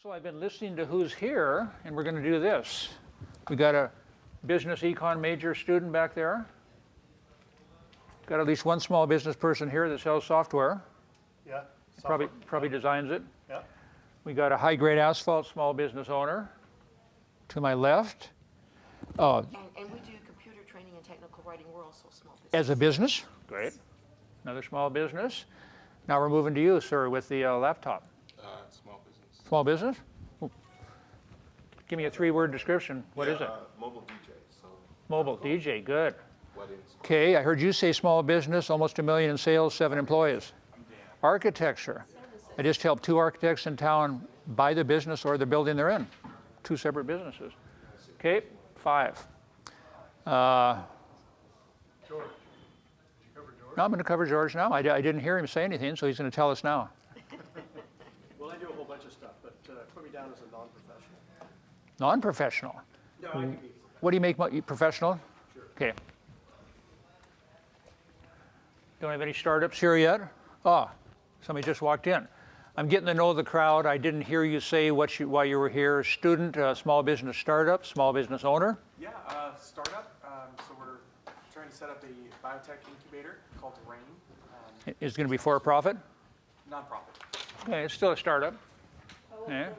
So I've been listening to who's here, and we're going to do this. We got a business econ major student back there. Got at least one small business person here that sells software. Yeah. Software. Probably designs it. Yeah. We got a high-grade asphalt small business owner to my left. Oh, And we do computer training and technical writing. We're also small business. as a business, great. Another small business. Now we're moving to you, sir, with the laptop. Small business. Small business? Ooh. Give me a three-word description. What is it? Mobile DJ. So Mobile DJ, good. weddings. Okay, I heard you say small business, almost $1 million in sales, 7 employees. Architecture. I just helped 2 architects in town buy the business or the building they're in. 2 separate businesses. Okay, 5. George. Did you cover George? No, I'm going to cover George now. I didn't hear him say anything, so he's going to tell us now. Well, I do a whole bunch of stuff, but put me down as a non-professional. Non-professional. No, I can be. What do you make professional? Sure. Okay. Don't have any startups here yet? Oh, somebody just walked in. I'm getting to know the crowd. I didn't hear you say why you were here. Student, small business startup, small business owner. Yeah, startup. So we're trying to set up a biotech incubator called RAIN. Is it going to be for profit? Nonprofit. Okay, it's still a startup. Yeah.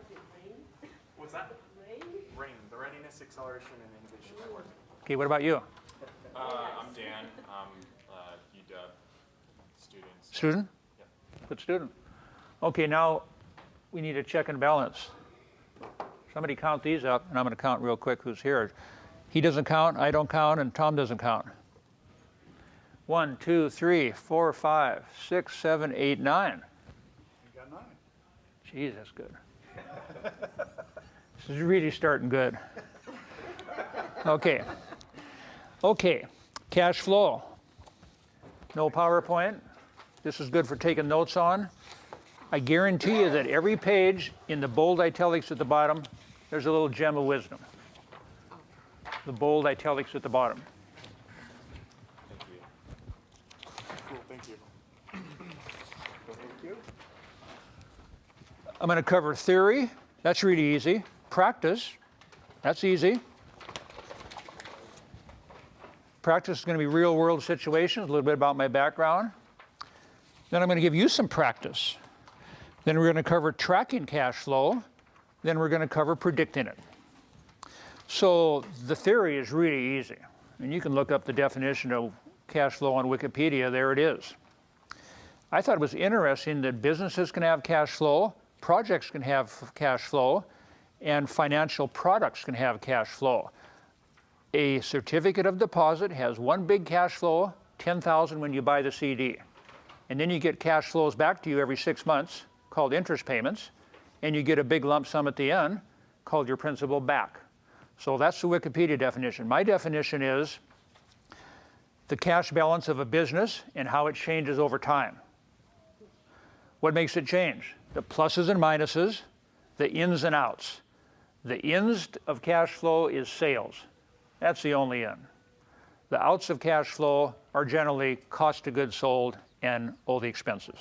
What's that? RAIN, the Readiness Acceleration and Innovation Network. Okay, what about you? I'm Dan. I'm UW student. Student? Yep. Good student. Okay, now we need a check and balance. Somebody count these up, and I'm going to count real quick who's here. He doesn't count, I don't count, and Tom doesn't count. 1, 2, 3, 4, 5, 6, 7, 8, 9. You got 9. Geez, that's good. This is really starting good. Okay. Okay, cash flow. No PowerPoint. This is good for taking notes on. I guarantee you that every page in the bold italics at the bottom, there's a little gem of wisdom. The bold italics at the bottom. Thank you. Cool, thank you. Thank you. I'm going to cover theory. That's really easy. Practice. That's easy. Practice is going to be real world situations, a little bit about my background. Then I'm going to give you some practice. Then we're going to cover tracking cash flow. Then we're going to cover predicting it. So the theory is really easy. And you can look up the definition of cash flow on Wikipedia. There it is. I thought it was interesting that businesses can have cash flow, projects can have cash flow, and financial products can have cash flow. A certificate of deposit has one big cash flow, $10,000 when you buy the CD. And then you get cash flows back to you every 6 months, called interest payments, and you get a big lump sum at the end, called your principal back. So that's the Wikipedia definition. My definition is the cash balance of a business and how it changes over time. What makes it change? The pluses and minuses, the ins and outs. The ins of cash flow is sales. That's the only in. The outs of cash flow are generally cost of goods sold and all the expenses.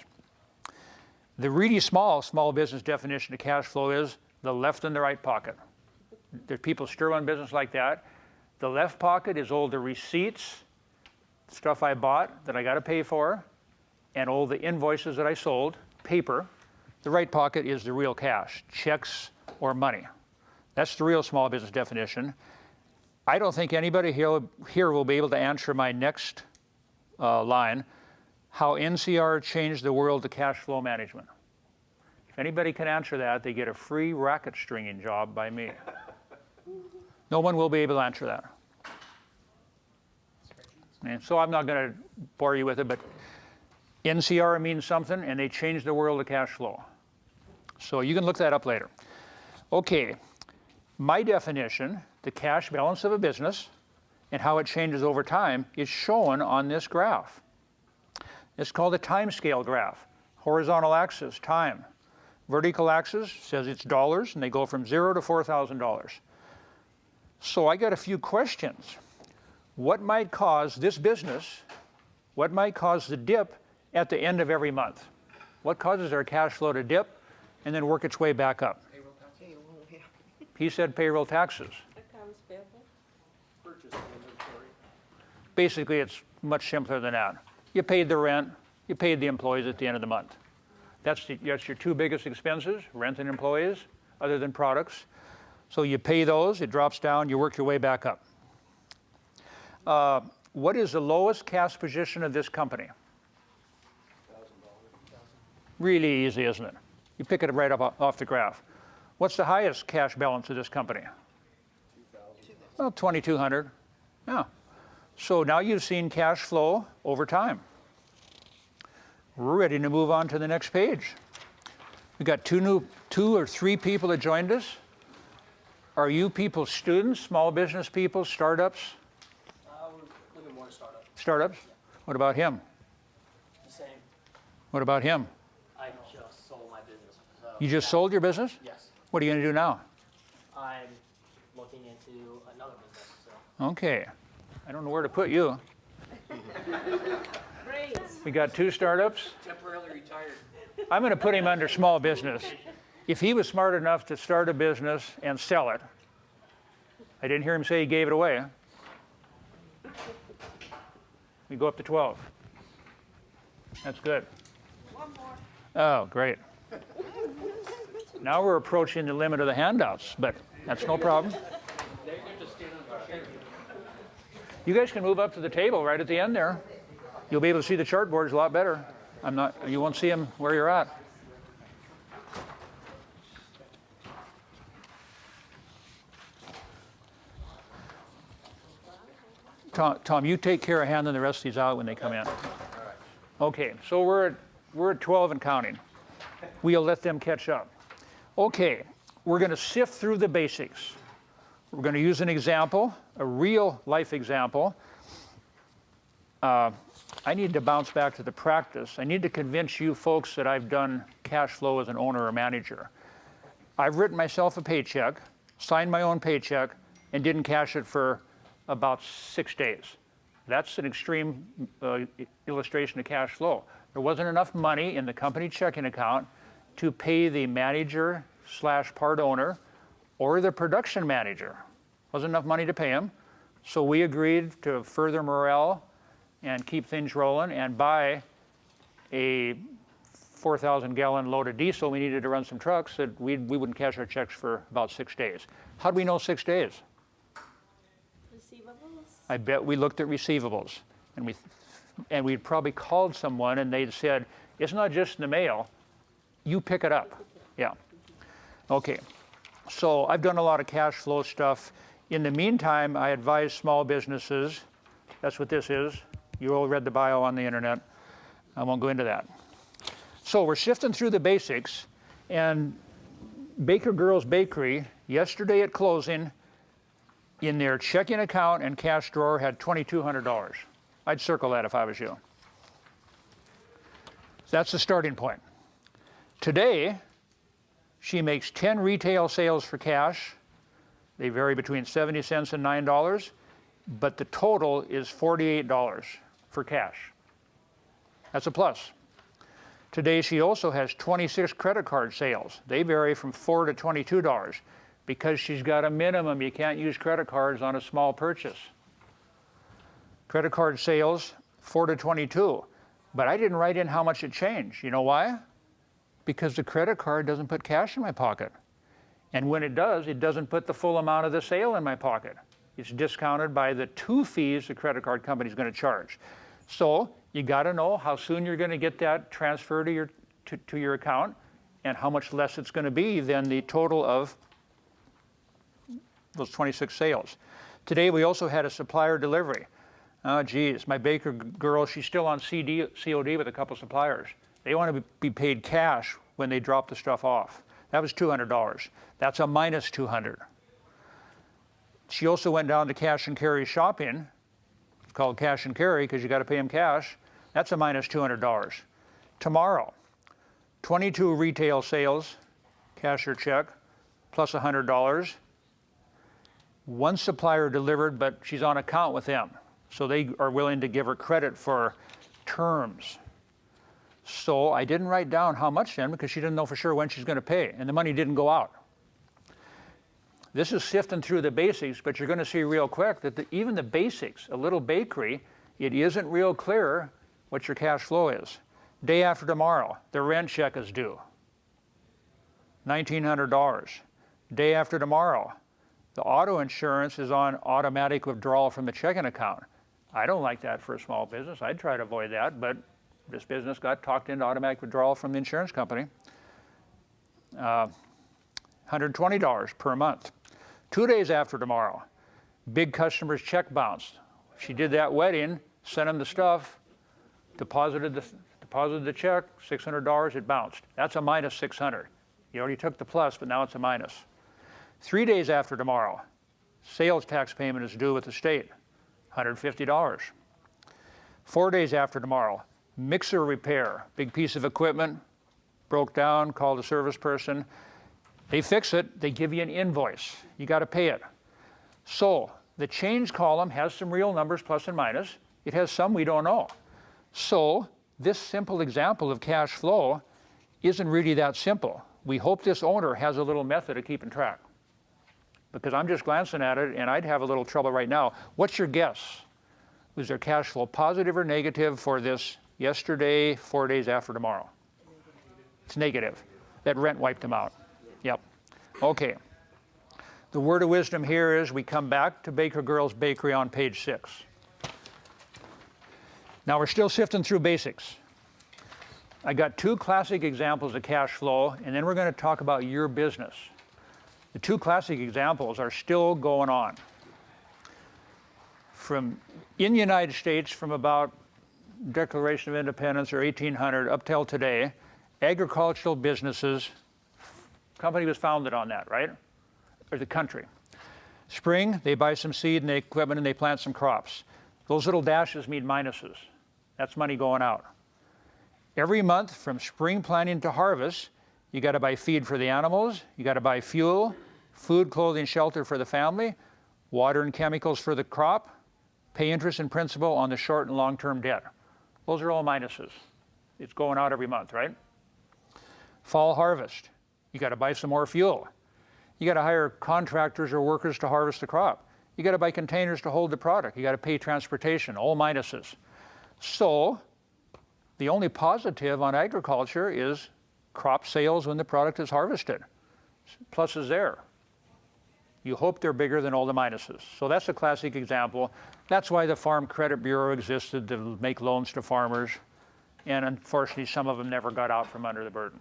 The really small business definition of cash flow is the left and the right pocket. There's people still run business like that. The left pocket is all the receipts, stuff I bought that I got to pay for, and all the invoices that I sold, paper. The right pocket is the real cash, checks or money. That's the real small business definition. I don't think anybody here will be able to answer my next line, how NCR changed the world to cash flow management. If anybody can answer that, they get a free racket stringing job by me. No one will be able to answer that. And so I'm not going to bore you with it, but NCR means something, and they changed the world of cash flow. So you can look that up later. Okay, my definition, the cash balance of a business and how it changes over time is shown on this graph. It's called a time scale graph. Horizontal axis, time. Vertical axis says it's dollars, and they go from $0 to $4,000. So I got a few questions. What might cause this business, what might cause the dip at the end of every month? What causes our cash flow to dip and then work its way back up? He said payroll taxes. Accounts payable. Purchase and inventory. Basically, it's much simpler than that. You paid the rent, you paid the employees at the end of the month. That's your two biggest expenses, rent and employees, other than products. So you pay those, it drops down, you work your way back up. What is the lowest cash position of this company? Really easy, isn't it? You pick it right up off the graph. What's the highest cash balance of this company? Well, 2,200. Yeah. So now you've seen cash flow over time. We're ready to move on to the next page. We got two or three people that joined us. Are you people students, small business people, startups? We're looking more startup. Startups? What about him? The same. What about him? I just sold my business. So You just sold your business? Yes. What are you going to do now? I'm looking into another business. So Okay. I don't know where to put you. We got two startups. temporarily retired. I'm going to put him under small business. If he was smart enough to start a business and sell it, I didn't hear him say he gave it away. We go up to 12. That's good. One more. Oh, great. Now we're approaching the limit of the handouts, but that's no problem. You guys can move up to the table right at the end there. You'll be able to see the chartboards a lot better. You won't see them where you're at. Tom, you take care of handing the rest of these out when they come in. Okay, so we're at 12 and counting. We'll let them catch up. Okay, we're going to sift through the basics. We're going to use an example, a real life example. I need to bounce back to the practice. I need to convince you folks that I've done cash flow as an owner or manager. I've written myself a paycheck, signed my own paycheck, and didn't cash it for about 6 days. That's an extreme illustration of cash flow. There wasn't enough money in the company checking account to pay the manager / part owner or the production manager. Wasn't enough money to pay him. So we agreed to further morale and keep things rolling and buy a 4,000-gallon load of diesel we needed to run some trucks that we wouldn't cash our checks for about 6 days. How do we know 6 days? Receivables. I bet we looked at receivables, and we'd probably called someone and they'd said, it's not just in the mail, you pick it up. Yeah. Okay. So I've done a lot of cash flow stuff. In the meantime, I advise small businesses. That's what this is. You all read the bio on the internet. I won't go into that. So we're shifting through the basics, and Baker Girls Bakery, yesterday at closing, in their checking account and cash drawer had $2,200. I'd circle that if I was you. That's the starting point. Today, she makes 10 retail sales for cash. They vary between 70 cents and $9, but the total is $48 for cash. That's a plus. Today, she also has 26 credit card sales. They vary from $4 to $22 because she's got a minimum. You can't use credit cards on a small purchase. Credit card sales, 4 to 22. But I didn't write in how much it changed. You know why? Because the credit card doesn't put cash in my pocket. And when it does, it doesn't put the full amount of the sale in my pocket. It's discounted by the 2 fees the credit card company is going to charge. So you got to know how soon you're going to get that transfer to your account and how much less it's going to be than the total of those 26 sales. Today we also had a supplier delivery. Oh geez, my baker girl, she's still on COD with a couple suppliers. They want to be paid cash when they drop the stuff off. That was $200. That's a minus 200. She also went down to cash and carry shopping. It's called cash and carry because you got to pay them cash. That's a minus $200. Tomorrow, 22 retail sales, cash or check, plus $100. One supplier delivered, but she's on account with them. So they are willing to give her credit for terms. So I didn't write down how much then because she didn't know for sure when she's going to pay, and the money didn't go out. This is sifting through the basics, but you're going to see real quick that even the basics, a little bakery, it isn't real clear what your cash flow is. Day after tomorrow, the rent check is due. $1,900. Day after tomorrow, the auto insurance is on automatic withdrawal from the checking account. I don't like that for a small business. I'd try to avoid that, but this business got talked into automatic withdrawal from the insurance company. $120 per month. 2 days after tomorrow, big customer's check bounced. She did that wedding, sent him the stuff, deposited the check, $600, it bounced. That's a minus 600. You already took the plus, but now it's a minus. 3 days after tomorrow, sales tax payment is due with the state, $150. 4 days after tomorrow, mixer repair, big piece of equipment, broke down, called a service person. They fix it, they give you an invoice. You got to pay it. So the change column has some real numbers, plus and minus. It has some we don't know. So this simple example of cash flow isn't really that simple. We hope this owner has a little method of keeping track. Because I'm just glancing at it and I'd have a little trouble right now. What's your guess? Was their cash flow positive or negative for this yesterday, 4 days after tomorrow? It's negative. That rent wiped them out. Yep. Okay. The word of wisdom here is we come back to Baker Girls Bakery on page 6. Now we're still sifting through basics. I got 2 classic examples of cash flow, and then we're going to talk about your business. The 2 classic examples are still going on. In the United States, from about Declaration of Independence or 1800 up till today, agricultural businesses, company was founded on that, right? Or the country. Spring, they buy some seed and equipment and they plant some crops. Those little dashes mean minuses. That's money going out. Every month from spring planting to harvest, you got to buy feed for the animals, you got to buy fuel, food, clothing, shelter for the family, water and chemicals for the crop, pay interest and principal on the short and long-term debt. Those are all minuses. It's going out every month, right? Fall harvest, you got to buy some more fuel. You got to hire contractors or workers to harvest the crop. You got to buy containers to hold the product. You got to pay transportation, all minuses. So the only positive on agriculture is crop sales when the product is harvested. Plus is there. You hope they're bigger than all the minuses. So that's a classic example. That's why the Farm Credit Bureau existed, to make loans to farmers. And unfortunately, some of them never got out from under the burden.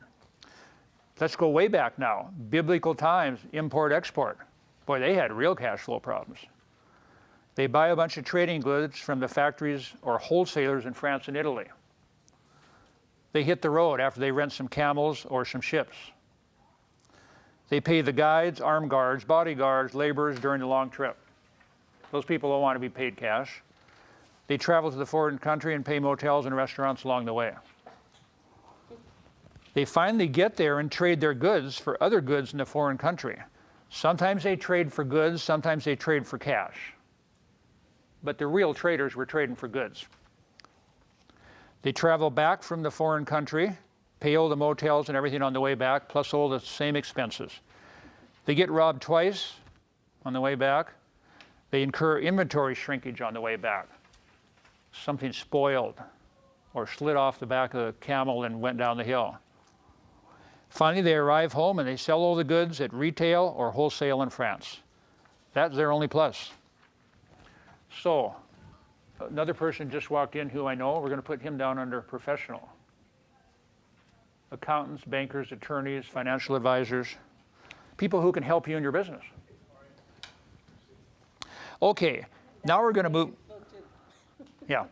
Let's go way back now. Biblical times, import-export. Boy, they had real cash flow problems. They buy a bunch of trading goods from the factories or wholesalers in France and Italy. They hit the road after they rent some camels or some ships. They pay the guides, armed guards, bodyguards, laborers during the long trip. Those people don't want to be paid cash. They travel to the foreign country and pay motels and restaurants along the way. They finally get there and trade their goods for other goods in the foreign country. Sometimes they trade for goods, sometimes they trade for cash. But the real traders were trading for goods. They travel back from the foreign country, pay all the motels and everything on the way back, plus all the same expenses. They get robbed twice on the way back. They incur inventory shrinkage on the way back. Something spoiled or slid off the back of the camel and went down the hill. Finally, they arrive home and they sell all the goods at retail or wholesale in France. That's their only plus. So, another person just walked in who I know. We're going to put him down under professional. Accountants, bankers, attorneys, financial advisors, people who can help you in your business. Okay, now we're going to move. Yeah.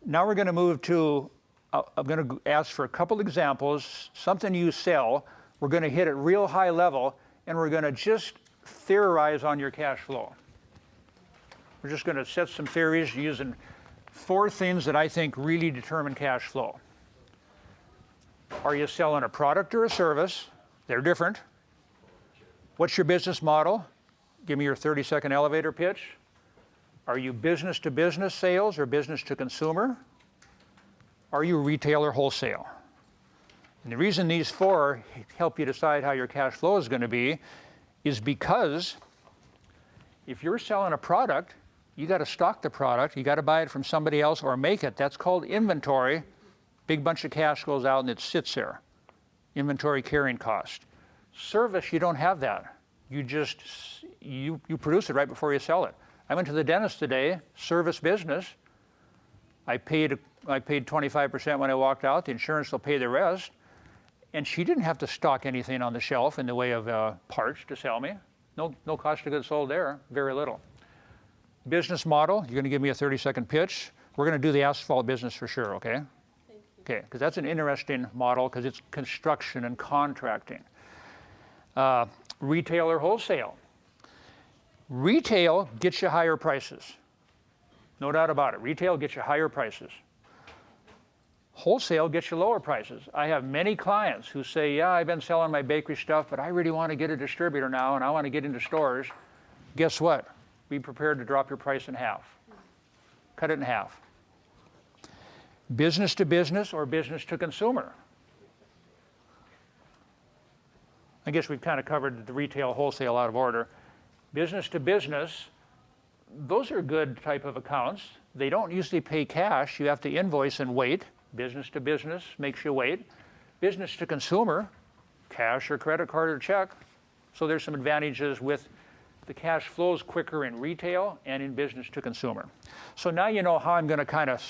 Now we're going to move to, I'm going to ask for a couple examples, something you sell. We're going to hit it real high level, and we're going to just theorize on your cash flow. We're just going to set some theories using 4 things that I think really determine cash flow. Are you selling a product or a service? They're different. What's your business model? Give me your 30-second elevator pitch. Are you business-to-business sales or business-to-consumer? Are you retail or wholesale? And the reason these 4 help you decide how your cash flow is going to be is because if you're selling a product, you got to stock the product, you got to buy it from somebody else or make it. That's called inventory. Big bunch of cash goes out and it sits there. Inventory carrying cost. Service, you don't have that. You just, you produce it right before you sell it. I went to the dentist today, service business. I paid 25% when I walked out. The insurance will pay the rest. And she didn't have to stock anything on the shelf in the way of parts to sell me. No cost of goods sold there, very little. Business model, you're going to give me a 30-second pitch. We're going to do the asphalt business for sure, okay? Thank you. Okay, because that's an interesting model because it's construction and contracting. Retail or wholesale. Retail gets you higher prices. No doubt about it. Retail gets you higher prices. Wholesale gets you lower prices. I have many clients who say, yeah, I've been selling my bakery stuff, but I really want to get a distributor now and I want to get into stores. Guess what? Be prepared to drop your price in half. Cut it in half. Business to business or business to consumer. I guess we've kind of covered the retail, wholesale out of order. Business to business, those are good type of accounts. They don't usually pay cash. You have to invoice and wait. Business to business makes you wait. Business to consumer, cash or credit card or check. So there's some advantages with the cash flows quicker in retail and in business to consumer. So now you know how I'm going to kind of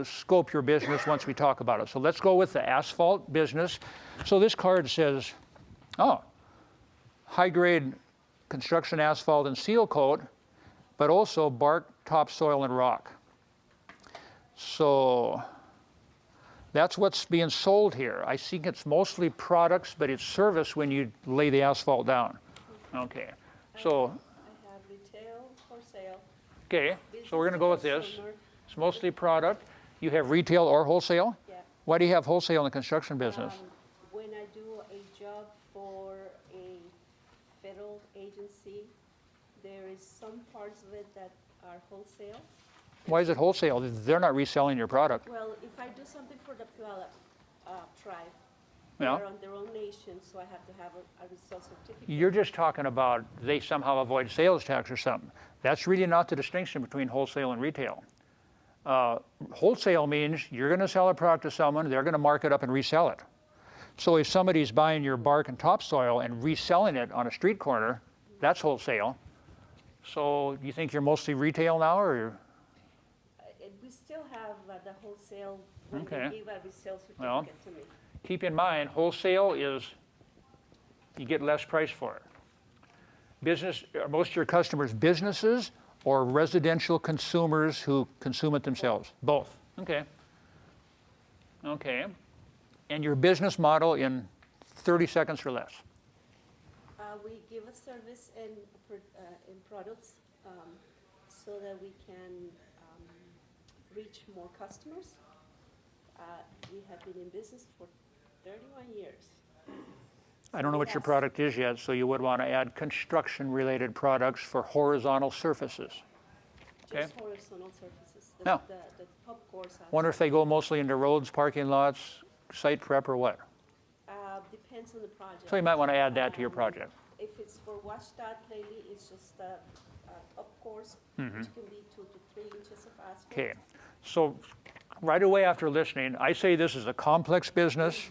scope your business once we talk about it. So let's go with the asphalt business. So this card says, oh, high-grade construction asphalt and seal coat, but also bark, topsoil, and rock. So that's what's being sold here. I think it's mostly products, but it's service when you lay the asphalt down. Okay. So, I have retail, wholesale. okay, so we're going to go with this. Consumer. It's mostly product. You have retail or wholesale? Yeah. Why do you have wholesale in the construction business? When I do a job for a federal agency, there is some parts of it that are wholesale. Why is it wholesale? They're not reselling your product. Well, if I do something for the Puyallup tribe, Yeah. they're on their own nation, so I have to have a resale certificate. You're just talking about they somehow avoid sales tax or something. That's really not the distinction between wholesale and retail. Wholesale means you're going to sell a product to someone, they're going to mark it up and resell it. So if somebody's buying your bark and topsoil and reselling it on a street corner, that's wholesale. So you think you're mostly retail now, or? We still have the wholesale when Okay. they give a resale certificate Well, to me. Keep in mind, wholesale is, you get less price for it. Business, are most of your customers businesses or residential consumers who consume it themselves? Both. Okay. Okay. And your business model in 30 seconds or less. We give a service in products so that we can reach more customers. We have been in business for 31 years. I don't know what your Yes. product is yet, so you would want to add construction-related products for horizontal surfaces. Okay. Just horizontal surfaces. The, Now, the top course. Wonder if they go mostly into roads, parking lots, site prep, or what? Depends on the project. So you might want to add that to your project. If it's for washdot lately, it's just a top course, Mm-hmm. which can be 2 to 3 inches of asphalt. Okay, so right away after listening, I say this is a complex business.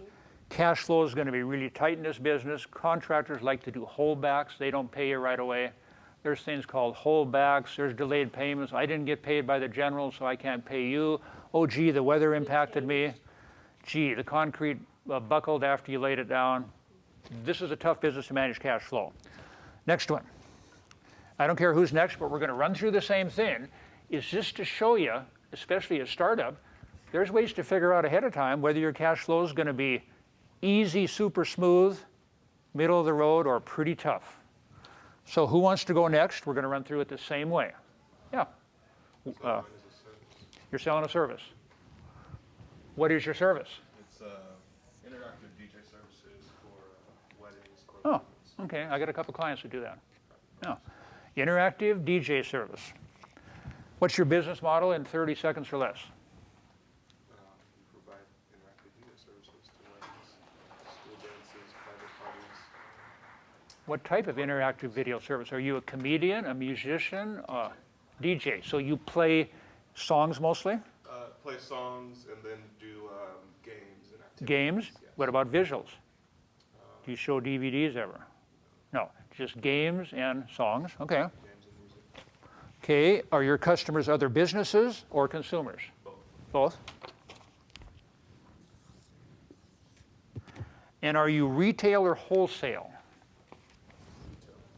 Cash flow is going to be really tight in this business. Contractors like to do holdbacks. They don't pay you right away. There's things called holdbacks. There's delayed payments. I didn't get paid by the general, so I can't pay you. Oh, gee, the weather impacted me. Gee, the concrete buckled after you laid it down. This is a tough business to manage cash flow. Next one. I don't care who's next, but we're going to run through the same thing. Is just to show you, especially a startup, there's ways to figure out ahead of time whether your cash flow is going to be easy, super smooth, middle of the road, or pretty tough. So who wants to go next? We're going to run through it the same way. Yeah. You're selling a service. What is your service? It's interactive DJ services for weddings, Oh, corporate events. okay. I got a couple clients who do that. Yeah. Interactive DJ service. What's your business model in 30 seconds or less? We provide interactive DJ services to weddings, school dances, private parties. What type of interactive video service? Are you a comedian, a musician, a DJ? So you play songs mostly? Play songs and then do games and activities. Games? Yes. What about visuals? Do you show DVDs ever? No, just games and songs. Okay. Games and music. Okay, are your customers other businesses or consumers? Both. Both? And are you retail or wholesale?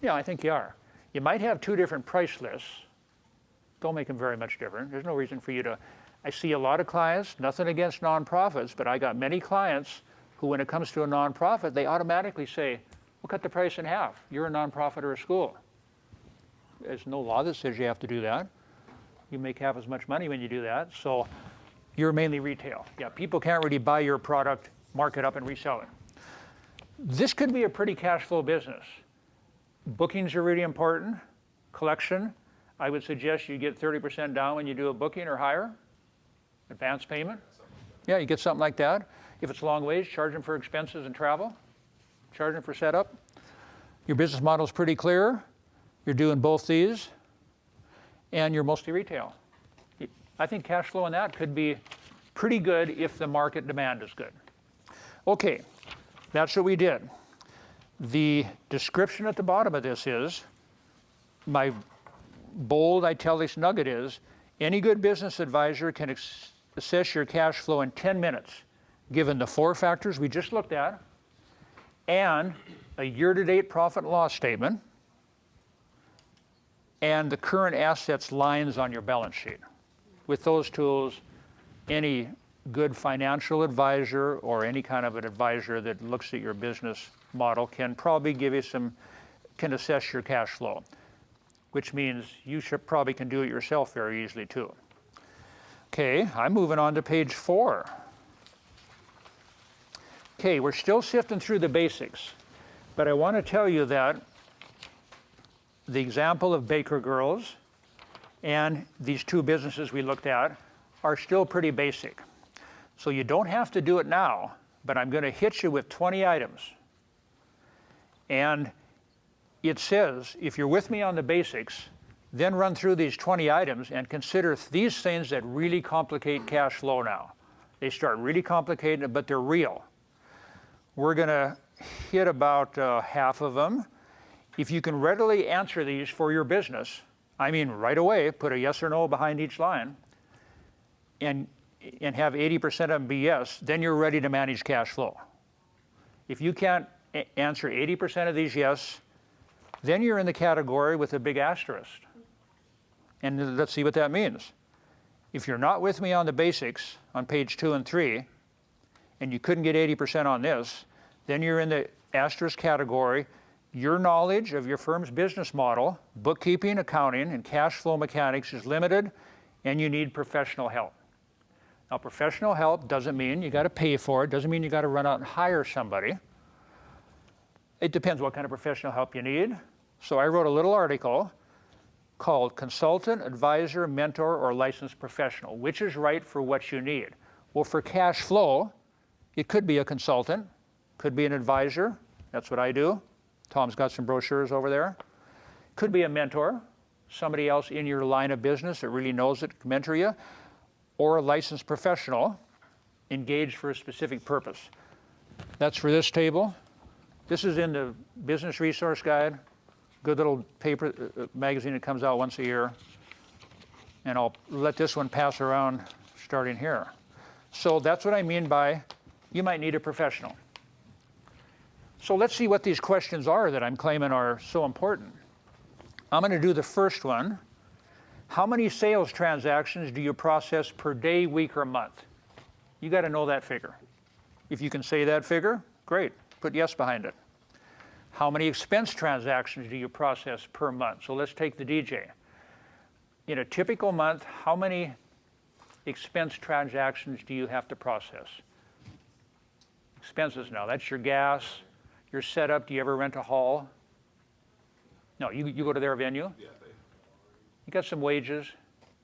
Yeah, I think you are. You might have two different price lists. Don't make them very much different. There's no reason for you to. I see a lot of clients, nothing against nonprofits, but I got many clients who, when it comes to a nonprofit, they automatically say, we'll cut the price in half. You're a nonprofit or a school. There's no law that says you have to do that. You make half as much money when you do that. So you're mainly retail. Yeah, people can't really buy your product, mark it up, and resell it. This could be a pretty cash flow business. Bookings are really important. Collection, I would suggest you get 30% down when you do a booking or higher. Advance payment. Yeah, you get something like that. If it's long ways, charge them for expenses and travel. Charge them for setup. Your business model is pretty clear. You're doing both these. And you're mostly retail. I think cash flow in that could be pretty good if the market demand is good. Okay, that's what we did. The description at the bottom of this is, my bold italics nugget is, any good business advisor can assess your cash flow in 10 minutes, given the 4 factors we just looked at, and a year-to-date profit and loss statement, and the current assets lines on your balance sheet. With those tools, any good financial advisor or any kind of an advisor that looks at your business model can probably give you can assess your cash flow, which means you probably can do it yourself very easily too. Okay, I'm moving on to page 4. Okay, we're still sifting through the basics, but I want to tell you that the example of Baker Girls and these 2 businesses we looked at are still pretty basic. So you don't have to do it now, but I'm going to hit you with 20 items. And it says, if you're with me on the basics, then run through these 20 items and consider these things that really complicate cash flow now. They start really complicated, but they're real. We're going to hit about half of them. If you can readily answer these for your business, I mean right away, put a yes or no behind each line, and have 80% of them be yes, then you're ready to manage cash flow. If you can't answer 80% of these yes, then you're in the category with a big asterisk. And let's see what that means. If you're not with me on the basics on page 2 and 3, and you couldn't get 80% on this, then you're in the asterisk category. Your knowledge of your firm's business model, bookkeeping, accounting, and cash flow mechanics is limited, and you need professional help. Now, professional help doesn't mean you got to pay for it, doesn't mean you got to run out and hire somebody. It depends what kind of professional help you need. So I wrote a little article called Consultant, Advisor, Mentor, or Licensed Professional. Which is right for what you need? Well, for cash flow, it could be a consultant, could be an advisor. That's what I do. Tom's got some brochures over there. Could be a mentor, somebody else in your line of business that really knows it can mentor you, or a licensed professional engaged for a specific purpose. That's for this table. This is in the Business Resource Guide. Good little paper magazine that comes out once a year. And I'll let this one pass around starting here. So that's what I mean by you might need a professional. So let's see what these questions are that I'm claiming are so important. I'm going to do the first one. How many sales transactions do you process per day, week, or month? You got to know that figure. If you can say that figure, great. Put yes behind it. How many expense transactions do you process per month? So let's take the DJ. In a typical month, how many expense transactions do you have to process? Expenses now, that's your gas, your setup. Do you ever rent a hall? No, you go to their venue? Yeah, You got some wages,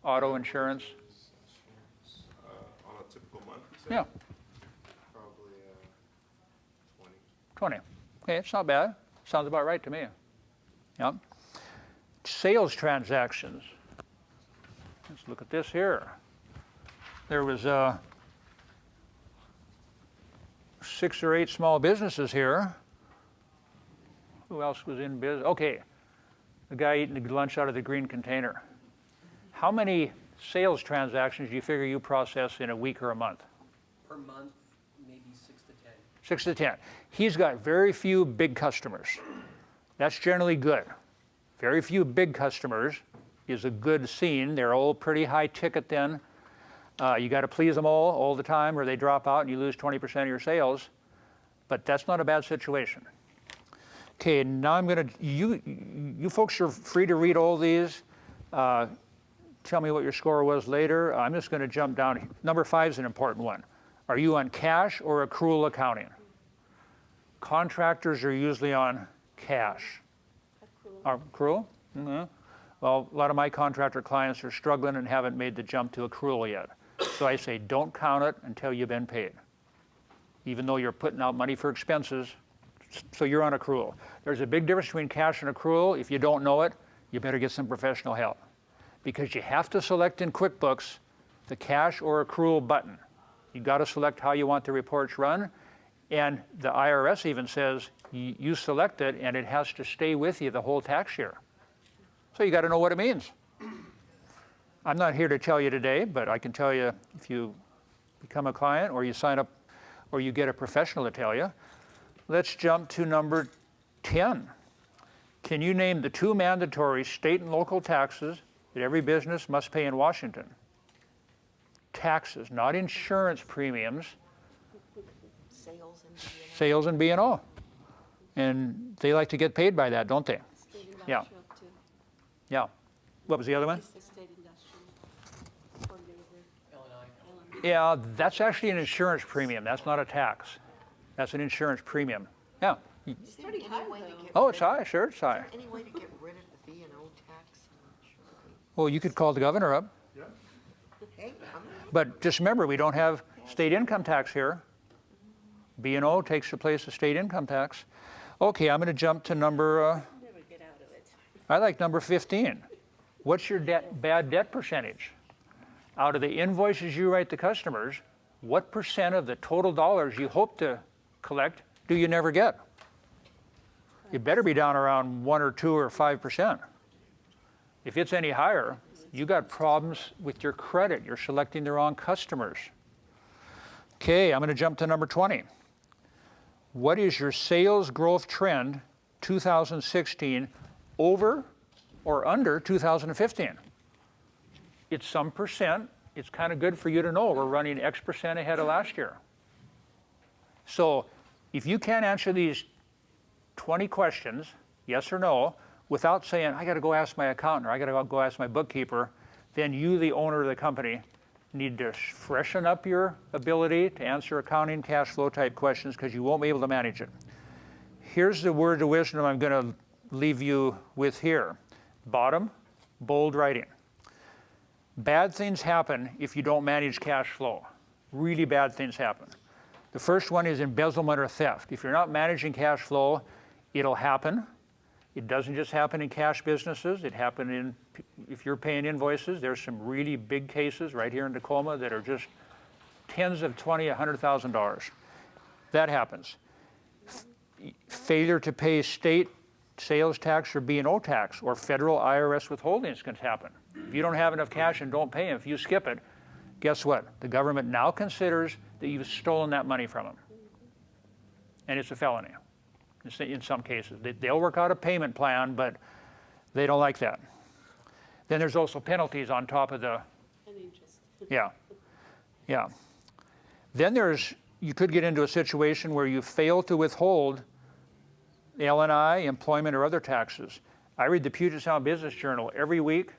auto insurance? on a typical month, you said? Yeah, Probably 20. 20. Okay, it's not bad. Sounds about right to me. Yep. Sales transactions. Let's look at this here. There was 6 or 8 small businesses here. Who else was in business? Okay, the guy eating the lunch out of the green container. How many sales transactions do you figure you process in a week or a month? Per month, maybe 6 to 10. 6 to 10. He's got very few big customers. That's generally good. Very few big customers is a good scene. They're all pretty high ticket then. You got to please them all the time or they drop out and you lose 20% of your sales. But that's not a bad situation. Okay, now I'm going to, you folks are free to read all these. Tell me what your score was later. I'm just going to jump down. Number 5 is an important one. Are you on cash or accrual accounting? Contractors are usually on cash. Accrual? Mm-hmm. Well, a lot of my contractor clients are struggling and haven't made the jump to accrual yet. So I say don't count it until you've been paid. Even though you're putting out money for expenses, so you're on accrual. There's a big difference between cash and accrual. If you don't know it, you better get some professional help. Because you have to select in QuickBooks the cash or accrual button. You got to select how you want the reports run. And the IRS even says you select it and it has to stay with you the whole tax year. So you got to know what it means. I'm not here to tell you today, but I can tell you if you become a client or you sign up or you get a professional to tell you. Let's jump to number 10. Can you name the 2 mandatory state and local taxes that every business must pay in Washington? Taxes, not insurance premiums. Sales and B&O. Sales and B&O. And they like to get paid by that, don't they? State Yeah. industrial too. Yeah. What was the other one? It's the state industrial. Illinois. Yeah, that's actually an insurance premium. That's not a tax. That's an insurance premium. Yeah. Is there any way to get Oh, it's rid- high, sure, it's high. Is there any way to get rid of the B&O tax? Well, you could call the governor up. Hey, But just remember, we don't have state income tax here. B&O takes the place of state income tax. Okay, I'm going to jump to number, Never get out of it. I like number 15. What's your bad debt percentage? Out of the invoices you write to customers, what percent of the total dollars you hope to collect do you never get? You better be down around 1 or 2 or 5%. If it's any higher, you got problems with your credit. You're selecting the wrong customers. Okay, I'm going to jump to number 20. What is your sales growth trend 2016 over or under 2015? It's some percent. It's kind of good for you to know we're running X percent ahead of last year. So if you can't answer these 20 questions, yes or no, without saying, I got to go ask my accountant or I got to go ask my bookkeeper, then you, the owner of the company, need to freshen up your ability to answer accounting, cash flow type questions because you won't be able to manage it. Here's the word of wisdom I'm going to leave you with here. Bottom, bold writing. Bad things happen if you don't manage cash flow. Really bad things happen. The first one is embezzlement or theft. If you're not managing cash flow, it'll happen. It doesn't just happen in cash businesses. It happens in, if you're paying invoices, there's some really big cases right here in Tacoma that are just tens of $20,000, $100,000. That happens. Failure to pay state sales tax or B&O tax or federal IRS withholdings can happen. If you don't have enough cash and don't pay them, if you skip it, guess what? The government now considers that you've stolen that money from them. And it's a felony in some cases. They'll work out a payment plan, but they don't like that. Then there's also penalties on top of the, And interest. yeah. Then you could get into a situation where you fail to withhold L&I, employment, or other taxes. I read the Puget Sound Business Journal every week,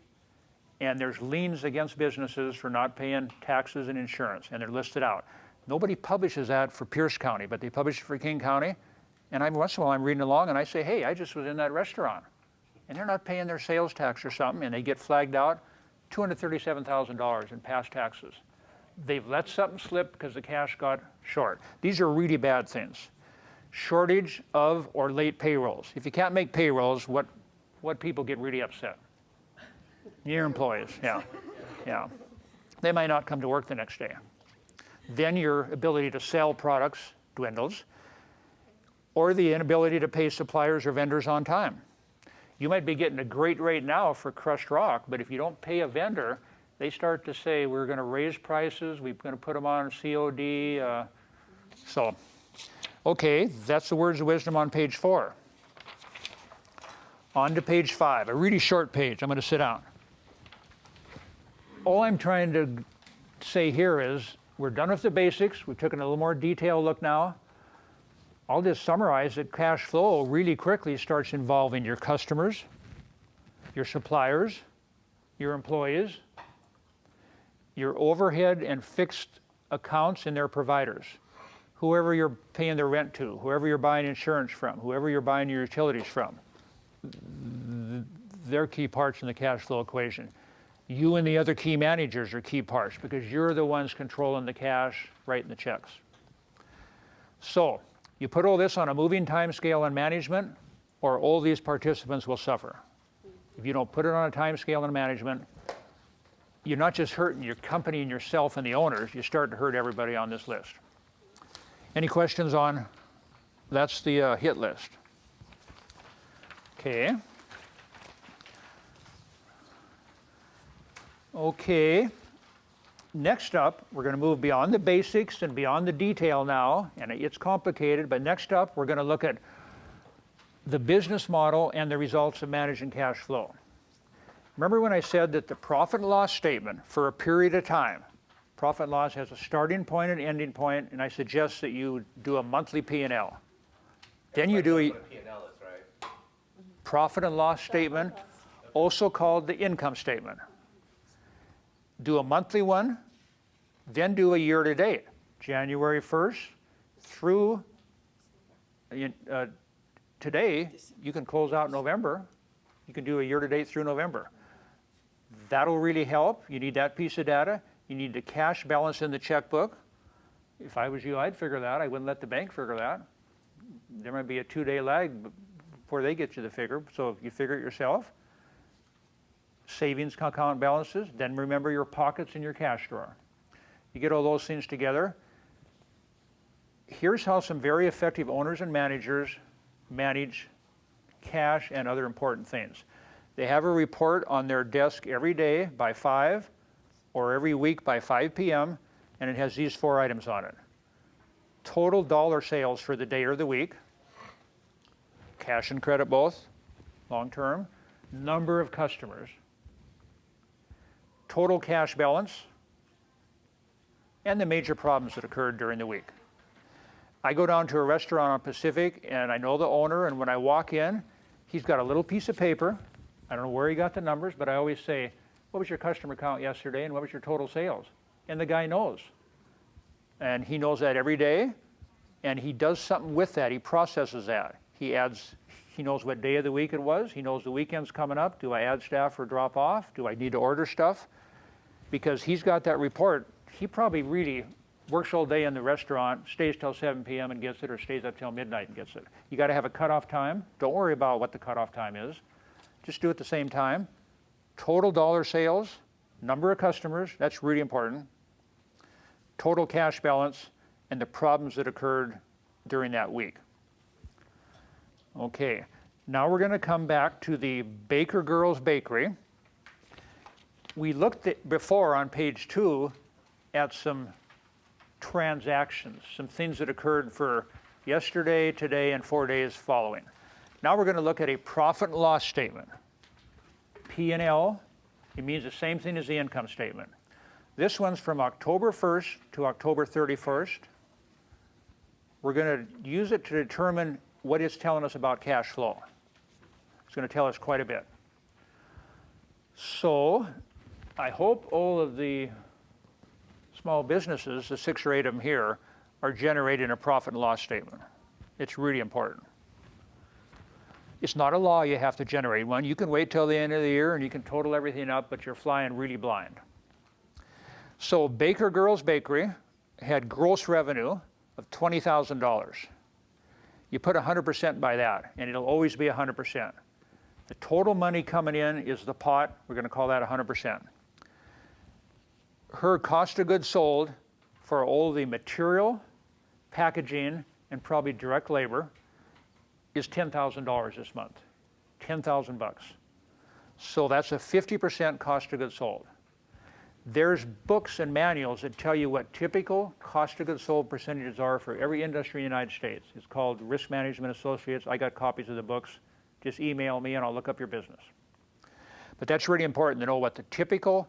and there's liens against businesses for not paying taxes and insurance, and they're listed out. Nobody publishes that for Pierce County, but they publish it for King County. And once in a while I'm reading along and I say, hey, I just was in that restaurant. And they're not paying their sales tax or something, and they get flagged out $237,000 in past taxes. They've let something slip because the cash got short. These are really bad things. shortage of or late payrolls. If you can't make payrolls, what people get really upset? Your employees, yeah, yeah. They might not come to work the next day. Then your ability to sell products dwindles, or the inability to pay suppliers or vendors on time. You might be getting a great rate now for crushed rock, but if you don't pay a vendor, they start to say, we're going to raise prices, we're going to put them on COD. Okay, that's the words of wisdom on page 4. On to page 5, a really short page. I'm going to sit down. All I'm trying to say here is we're done with the basics. We've taken a little more detailed look now. I'll just summarize that cash flow really quickly starts involving your customers, your suppliers, your employees, your overhead and fixed accounts and their providers, whoever you're paying their rent to, whoever you're buying insurance from, whoever you're buying your utilities from. They're key parts in the cash flow equation. You and the other key managers are key parts because you're the ones controlling the cash, writing the checks. So you put all this on a moving time scale in management, or all these participants will suffer. If you don't put it on a time scale in management, you're not just hurting your company and yourself and the owners, you start to hurt everybody on this list. Any questions on, that's the hit list. Okay. Okay, next up, we're going to move beyond the basics and beyond the detail now, and it's complicated, but next up, we're going to look at the business model and the results of managing cash flow. Remember when I said that the profit and loss statement for a period of time, profit and loss has a starting point and ending point, and I suggest that you do a monthly P&L. Then you do a profit and loss statement, also called the income statement. Do a monthly one, then do a year to date, January 1st through today. You can close out November. You can do a year to date through November. That'll really help. You need that piece of data. You need the cash balance in the checkbook. If I was you, I'd figure that. I wouldn't let the bank figure that. There might be a 2-day lag before they get you the figure, so if you figure it yourself. Savings account balances, then remember your pockets and your cash drawer. You get all those things together. Here's how some very effective owners and managers manage cash and other important things. They have a report on their desk every day by 5 or every week by 5 p.m. and it has these 4 items on it. Total dollar sales for the day or the week, cash and credit both, long term, number of customers, total cash balance, and the major problems that occurred during the week. I go down to a restaurant on Pacific and I know the owner, and when I walk in, he's got a little piece of paper. I don't know where he got the numbers, but I always say, what was your customer count yesterday and what was your total sales? And the guy knows. And he knows that every day, and he does something with that. He processes that. He knows what day of the week it was. He knows the weekend's coming up. Do I add staff or drop off? Do I need to order stuff? Because he's got that report. He probably really works all day in the restaurant, stays till 7 p.m. and gets it, or stays up till midnight and gets it. You got to have a cutoff time. Don't worry about what the cutoff time is. Just do it at the same time. Total dollar sales, number of customers, that's really important. Total cash balance, and the problems that occurred during that week. Okay, now we're going to come back to the Baker Girls Bakery. We looked at before on page 2 at some transactions, some things that occurred for yesterday, today, and 4 days following. Now we're going to look at a profit and loss statement. P&L, it means the same thing as the income statement. This one's from October 1st to October 31st. We're going to use it to determine what it's telling us about cash flow. It's going to tell us quite a bit. So I hope all of the small businesses, the 6 or 8 of them here, are generating a profit and loss statement. It's really important. It's not a law you have to generate one. You can wait till the end of the year and you can total everything up, but you're flying really blind. So Baker Girls Bakery had gross revenue of $20,000. you put 100% by that, and it'll always be 100%. The total money coming in is the pot. We're going to call that 100%. Her cost of goods sold for all the material, packaging, and probably direct labor is $10,000 this month. 10,000 bucks. So that's a 50% cost of goods sold. There's books and manuals that tell you what typical cost of goods sold percentages are for every industry in the United States. It's called Risk Management Associates. I got copies of the books. Just email me and I'll look up your business. But that's really important to know what the typical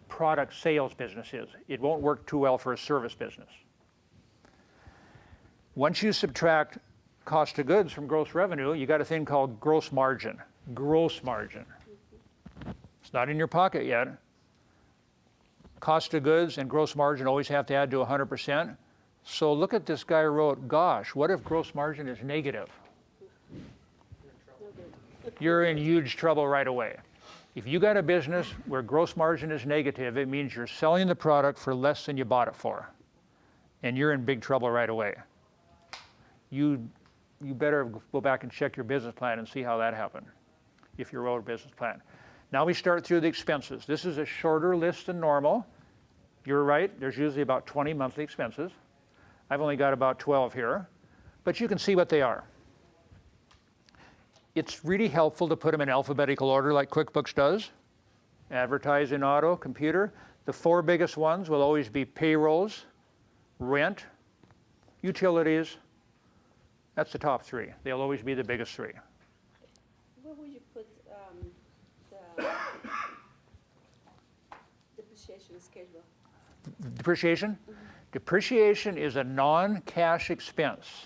product sales business is. It won't work too well for a service business. Once you subtract cost of goods from gross revenue, you got a thing called gross margin. Gross margin. It's not in your pocket yet. Cost of goods and gross margin always have to add to 100%. So look at this guy who wrote, gosh, what if gross margin is negative? You're in huge trouble right away. If you got a business where gross margin is negative, it means you're selling the product for less than you bought it for. And you're in big trouble right away. You better go back and check your business plan and see how that happened, if you wrote a business plan. Now we start through the expenses. This is a shorter list than normal. You're right, there's usually about 20 monthly expenses. I've only got about 12 here, but you can see what they are. It's really helpful to put them in alphabetical order like QuickBooks does. Advertising, auto, computer. The 4 biggest ones will always be payrolls, rent, utilities. That's the top 3. They'll always be the biggest 3. Where would you put the depreciation schedule? Depreciation? Depreciation is a non-cash expense.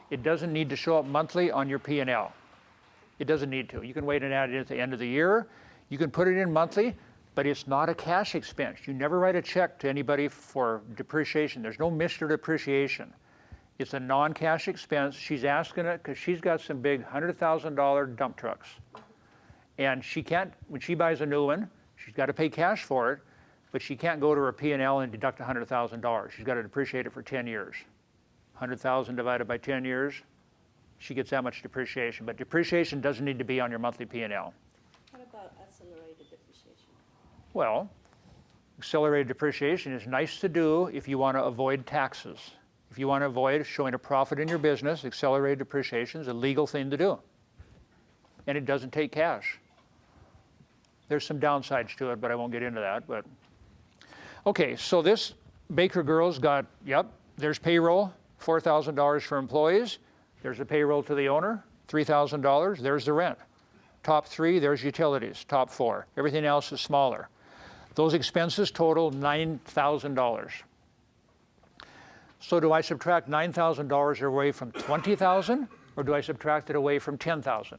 It doesn't need to show up monthly on your P&L. It doesn't need to. You can wait and add it at the end of the year. You can put it in monthly, but it's not a cash expense. You never write a check to anybody for depreciation. There's no Mr. Depreciation. It's a non-cash expense. She's asking it because she's got some big $100,000 dump trucks. And she can't, when she buys a new one, she's got to pay cash for it, but she can't go to her P&L and deduct $100,000. She's got to depreciate it for 10 years. 100,000 divided by 10 years, she gets that much depreciation. But depreciation doesn't need to be on your monthly P&L. What about accelerated depreciation? Well, accelerated depreciation is nice to do if you want to avoid taxes. If you want to avoid showing a profit in your business, accelerated depreciation is a legal thing to do. And it doesn't take cash. There's some downsides to it, but I won't get into that. But okay, so this Baker girl's got, yep, there's payroll, $4,000 for employees. There's a payroll to the owner, $3,000. There's the rent. Top 3, there's utilities. Top 4. Everything else is smaller. Those expenses total $9,000. So do I subtract $9,000 away from $20,000, or do I subtract it away from $10,000? 10%.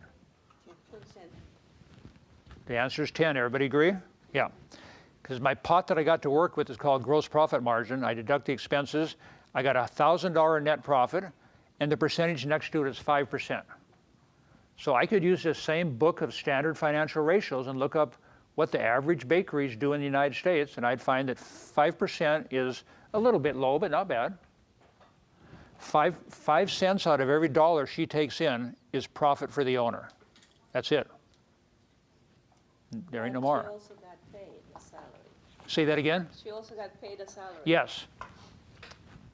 The answer is 10. Everybody agree? Yeah. Because my pot that I got to work with is called gross profit margin. I deduct the expenses. I got a $1,000 net profit, and the percentage next to it is 5%. So I could use this same book of standard financial ratios and look up what the average bakeries do in the United States, and I'd find that 5% is a little bit low, but not bad. 5 cents out of every dollar she takes in is profit for the owner. That's it. There ain't no more. She also got paid a salary. Say that again? She also got paid a salary. Yes.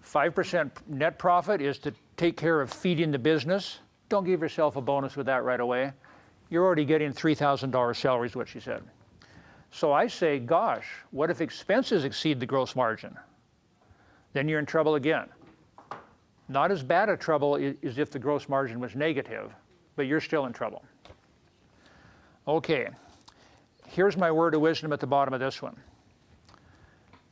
5% net profit is to take care of feeding the business. Don't give yourself a bonus with that right away. You're already getting $3,000 salary is what she said. So I say, gosh, what if expenses exceed the gross margin? Then you're in trouble again. Not as bad a trouble as if the gross margin was negative, but you're still in trouble. Okay, here's my word of wisdom at the bottom of this one.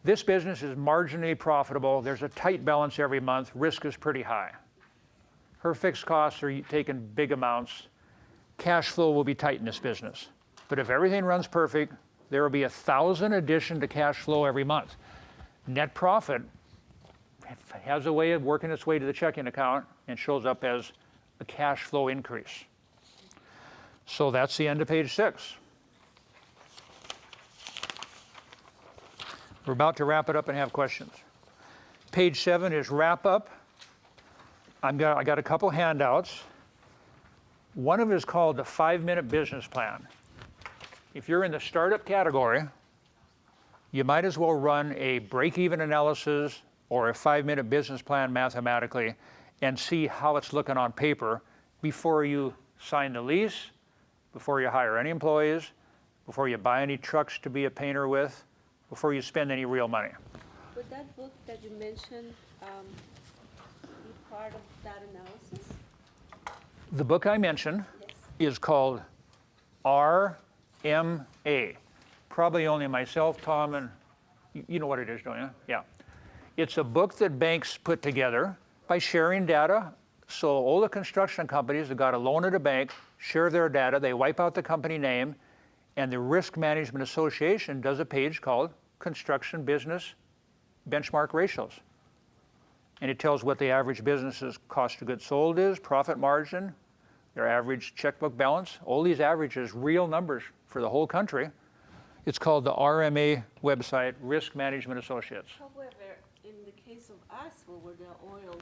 This business is marginally profitable. There's a tight balance every month. Risk is pretty high. Her fixed costs are taking big amounts. Cash flow will be tight in this business. But if everything runs perfect, there will be 1,000 addition to cash flow every month. Net profit has a way of working its way to the checking account and shows up as a cash flow increase. So that's the end of page 6. We're about to wrap it up and have questions. Page 7 is wrap up. I got a couple handouts. One of them is called the 5-minute business plan. If you're in the startup category, you might as well run a break-even analysis or a 5-minute business plan mathematically and see how it's looking on paper before you sign the lease, before you hire any employees, before you buy any trucks to be a painter with, before you spend any real money. Would that book that you mentioned be part of that analysis? The book I mentioned Yes. is called RMA. Probably only myself, Tom, and you know what it is, don't you? Yeah. It's a book that banks put together by sharing data. So all the construction companies that got a loan at a bank share their data. They wipe out the company name, and the Risk Management Association does a page called Construction Business Benchmark Ratios. And it tells what the average business's cost of goods sold is, profit margin, their average checkbook balance, all these averages, real numbers for the whole country. It's called the RMA website, Risk Management Associates. However, in the case of asphalt, where the oil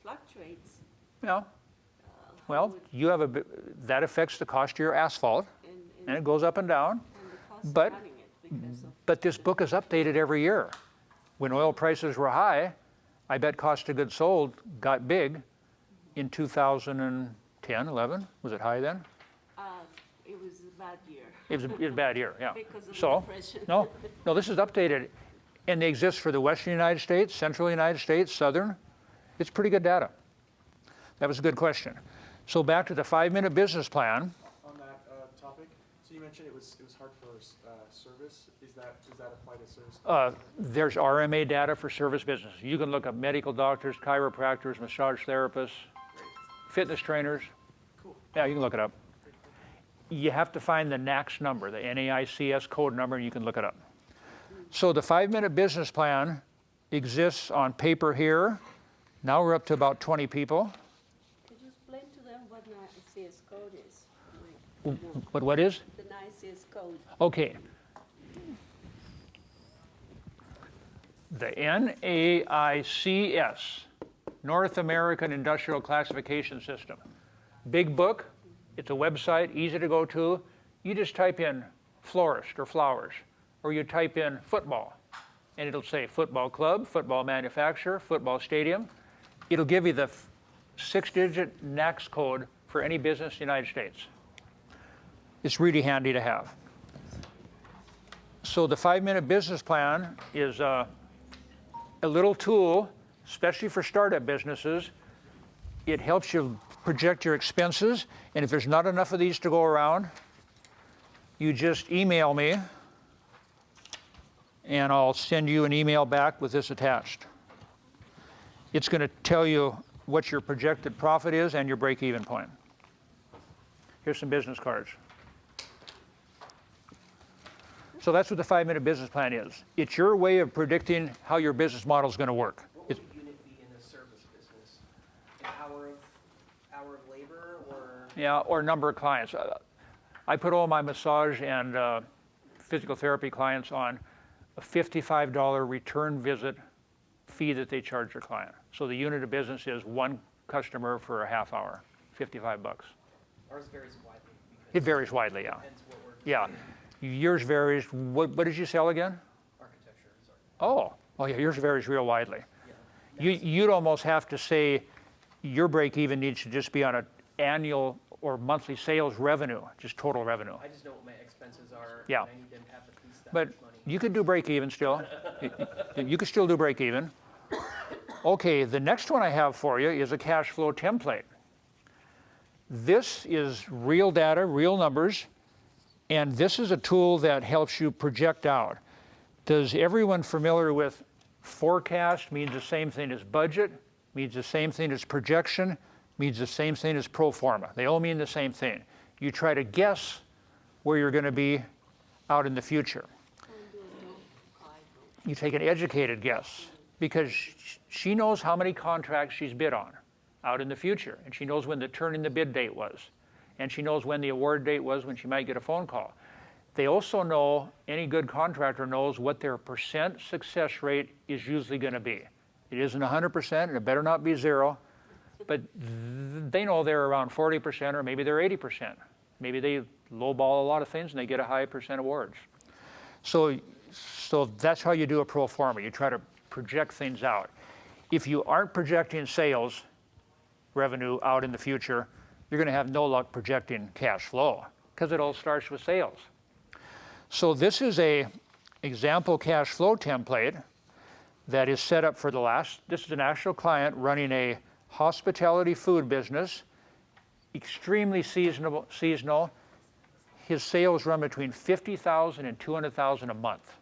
fluctuates, Yeah. Well, you have that affects the cost of your asphalt, and it goes up and down. and the cost But- of running it because of But this book is updated every year. When oil prices were high, I bet cost of goods sold got big in 2010, 11. Was it high then? it was a bad year It was a bad year, yeah. because of the So, depression. no, this is updated, and they exist for the Western United States, Central United States, Southern. It's pretty good data. That was a good question. So back to the 5-minute business plan. On that topic, so you mentioned it was hard for service. Does that apply to service? There's RMA data for service businesses. You can look up medical doctors, chiropractors, massage therapists, fitness trainers. Cool. Yeah, you can look it up. You have to find the NAICS number, the NAICS code number, and you can look it up. So the 5-minute business plan exists on paper here. Now we're up to about 20 people. Could you explain to them what the NICS code is? But what is? The NICS code. Okay. The NAICS, North American Industrial Classification System. Big book. It's a website, easy to go to. You just type in florist or flowers, or you type in football, and it'll say football club, football manufacturer, football stadium. It'll give you the 6-digit NAICS code for any business in the United States. It's really handy to have. So the 5-minute business plan is a little tool, especially for startup businesses. It helps you project your expenses, and if there's not enough of these to go around, you just email me, and I'll send you an email back with this attached. It's going to tell you what your projected profit is and your break-even point. Here's some business cards. So that's what the 5-minute business plan is. It's your way of predicting how your business model is going to work. What would a unit be in a service business? An hour of labor or? Yeah, or number of clients. I put all my massage and physical therapy clients on a $55 return visit fee that they charge their client. So the unit of business is one customer for a half hour, $55. Ours varies widely. It varies widely, yeah. Depends what we're. Yeah. Yours varies. What did you sell again? Architecture, sorry. Oh yeah, yours varies real widely. Yeah. You'd almost have to say your break even needs to just be on an annual or monthly sales revenue, just total revenue. I just know what my expenses are. Yeah. And I need to have at least that But much money. you could do break even still. You could still do break even. Okay, the next one I have for you is a cash flow template. This is real data, real numbers, and this is a tool that helps you project out. Does everyone familiar with forecast means the same thing as budget, means the same thing as projection, means the same thing as pro forma? They all mean the same thing. You try to guess where you're going to be out in the future. You take an educated guess because she knows how many contracts she's bid on out in the future, and she knows when the turn in the bid date was, and she knows when the award date was when she might get a phone call. They also know, any good contractor knows what their % success rate is usually going to be. It isn't 100%, and it better not be 0. But they know they're around 40% or maybe they're 80%. Maybe they lowball a lot of things and they get a high percent awards. So that's how you do a pro forma. You try to project things out. If you aren't projecting sales revenue out in the future, you're going to have no luck projecting cash flow because it all starts with sales. So this is a example cash flow template that is set up for this is an actual client running a hospitality food business, extremely seasonal. His sales run between $50,000 and $200,000 a month.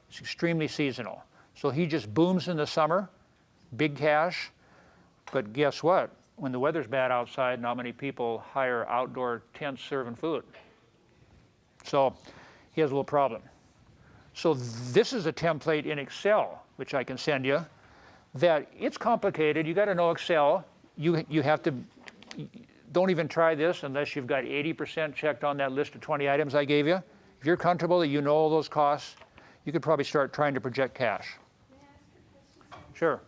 It's extremely seasonal. So he just booms in the summer, big cash, but guess what? When the weather's bad outside, not many people hire outdoor tents serving food. So he has a little problem. So this is a template in Excel, which I can send you, that it's complicated. You got to know Excel. You have to, don't even try this unless you've got 80% checked on that list of 20 items I gave you. If you're comfortable that you know all those costs, you could probably start trying to project cash. May I ask a question? Sure.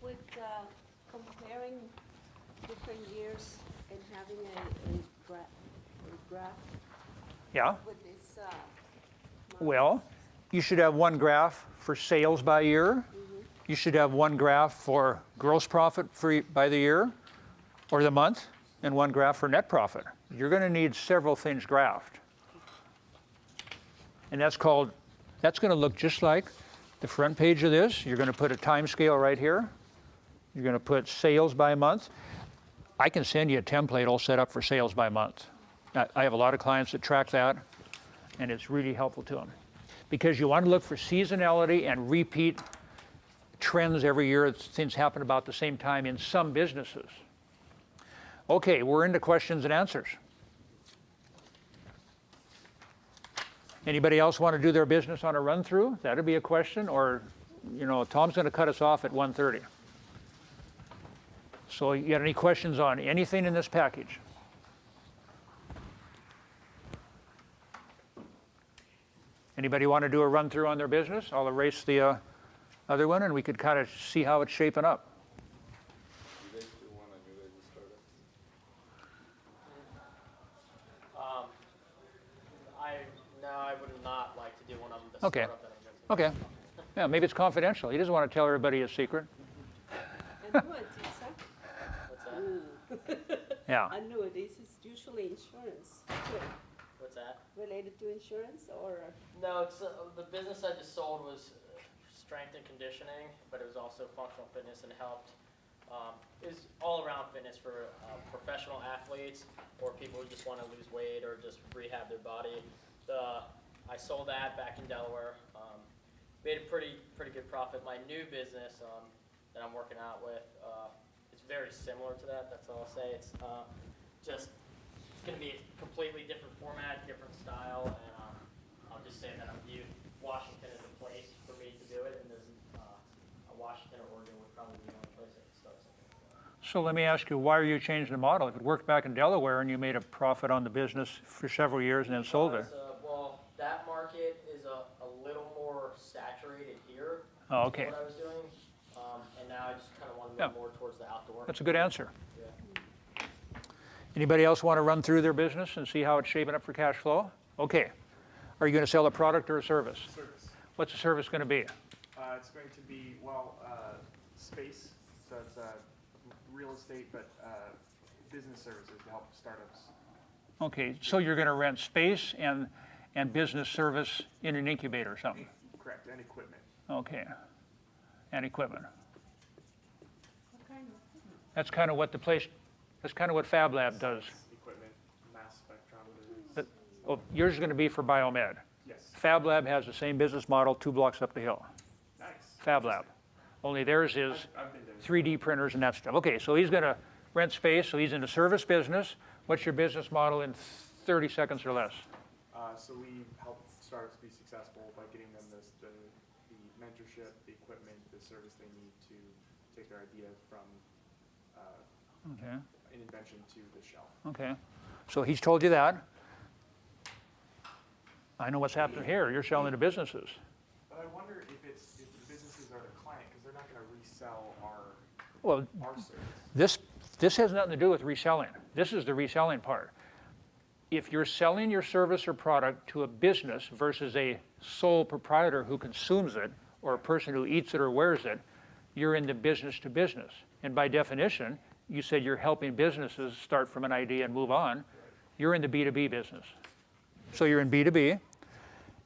With comparing different years and having a graph Yeah. with this, Well, you should have one graph for sales by year. You should have one graph for gross profit by the year or the month, and one graph for net profit. You're going to need several things graphed. And that's going to look just like the front page of this. You're going to put a time scale right here. You're going to put sales by month. I can send you a template all set up for sales by month. I have a lot of clients that track that, and it's really helpful to them. Because you want to look for seasonality and repeat trends every year. Things happen about the same time in some businesses. Okay, we're into questions and answers. Anybody else want to do their business on a run-through? That'd be a question, or, Tom's going to cut us off at 1:30. So you got any questions on anything in this package? Anybody want to do a run-through on their business? I'll erase the other one, and we could kind of see how it's shaping up. You guys do one on you guys to start I would not like to do one on the Okay. startup that I'm doing. Okay. Yeah, maybe it's confidential. He doesn't want to tell everybody his secret. annuities, huh? What's that? Yeah. Annuities is usually insurance, too. What's that? Related to insurance or? No, it's the business I just sold was strength and conditioning, but it was also functional fitness and helped. Is all around fitness for professional athletes or people who just want to lose weight or just rehab their body. I sold that back in Delaware. Made a pretty good profit. My new business that I'm working out with, it's very similar to that. That's all I'll say. It's just it's going to be a completely different format, different style, and I'll just say that I'm viewed Washington as a place for me to do it, and there's Washington or Oregon would probably be the only place I could start something like that. So let me ask you, why are you changing the model? If it worked back in Delaware and you made a profit on the business for several years and then sold it. Well, that market is a little more saturated here Oh, than okay. what I was doing, and now I just kind of want to Yeah. move more towards the outdoor. That's a good answer. Yeah. Anybody else want to run through their business and see how it's shaping up for cash flow? Okay. Are you going to sell a product or a service? Service. What's the service going to be? It's going to be, space, so it's real estate, but business services to help startups. Okay, so you're going to rent space and business service in an incubator or something? Correct, and equipment. Okay. And equipment. What kind of? That's kind of what Fab Lab does. Equipment, mass spectrometers. But, yours is going to be for biomed. Yes. Fab Lab has the same business model 2 blocks up the hill. Nice. Fab Lab. Only theirs is I've been there. 3D printers and that stuff. Okay, so he's going to rent space, so he's in the service business. What's your business model in 30 seconds or less? So we help startups be successful by getting them the mentorship, the equipment, the service they need to take their idea from Okay, an invention to the shelf. okay. So he's told you that. I know what's happening here. You're selling to businesses. But I wonder if the businesses are the client, because they're not going to resell our Well, our service. this has nothing to do with reselling. This is the reselling part. If you're selling your service or product to a business versus a sole proprietor who consumes it, or a person who eats it or wears it, you're in the business to business. And by definition, you said you're helping businesses start from an idea and move on. You're in the B2B business. So you're in B2B